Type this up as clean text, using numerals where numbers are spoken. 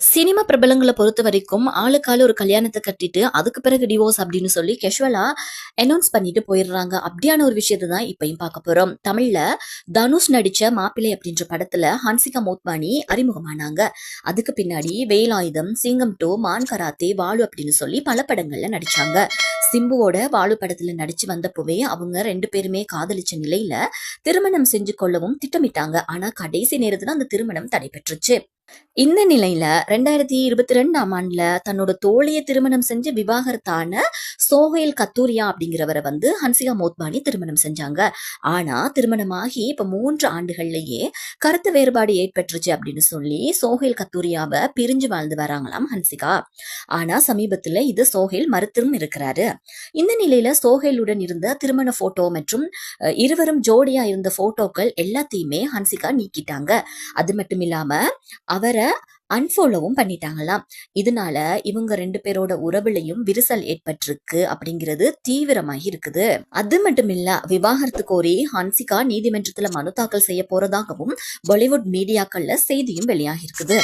Cinema பிரபலங்கள பொறுத்தவரைக்கும், ஆளுக்கு ஒரு கல்யாணத்த கட்டிட்டு, அதுக்கு பிறகு டிவோர்ஸ் அப்படின்னு சொல்லி கேஷுவலா அனௌன்ஸ் பண்ணிட்டு போயிடுறாங்க. அப்படியான ஒரு விஷயத்த தான் இப்பயும் பார்க்க போறோம். தமிழ்ல தனுஷ் நடிச்ச மாப்பிள்ளை அப்படின்ற படத்துல ஹன்சிகா மோட்வானி அறிமுகமானாங்க. அதுக்கு பின்னாடி வேலாயுதம், சிங்கம் 2, மான் கராத்தே, வாலு அப்படின்னு சொல்லி பல படங்கள்ல நடிச்சாங்க. சிம்புவோட வாலு படத்துல நடிச்சு வந்தப்பவே அவங்க 2 பேருமே காதலிச்ச நிலையில திருமணம் செஞ்சு கொள்ளவும் திட்டமிட்டாங்க. ஆனா கடைசி நேரத்துல அந்த திருமணம் தடைபெற்றுச்சு. இந்த நிலையில 2022ஆம் ஆண்டுல தன்னோட தோழிய திருமணம் செஞ்சு விவாகரத்தான சோஹைல் கத்தூரியா அப்படிங்கிறவரை ஹன்சிகா மோட்வானி திருமணம் செஞ்சாங்க. ஆனா திருமணமாகி இப்ப 3 ஆண்டுகள்லயே கருத்து வேறுபாடு ஏற்பட்டுருச்சு அப்படின்னு சொல்லி சோஹைல் கத்தூரியாவை பிரிஞ்சு வாழ்ந்து வராங்களாம் ஹன்சிகா. ஆனா சமீபத்துல இது சோஹைல் மறுத்தும் இருக்கிறாரு. இந்த நிலையில சோஹைலுடன் இருந்த திருமண போட்டோ மற்றும் இருவரும் ஜோடியா இருந்த போட்டோக்கள் எல்லாத்தையுமே ஹன்சிகா நீக்கிட்டாங்க. அது மட்டும் இல்லாம அவர அன்ஃபாலோவும் பண்ணிட்டாங்களாம். இதனால இவங்க 2 பேரோட உறவுலையும் விரிசல் ஏற்பட்டிருக்கு அப்படிங்கிறது தீவிரமாகி இருக்குது. அது மட்டும் இல்ல, விவாகரத்து கோரி ஹன்சிகா நீதிமன்றத்துல மனு தாக்கல் செய்ய போறதாகவும் பாலிவுட் மீடியாக்கள்ல செய்தியும் வெளியாகி இருக்குது.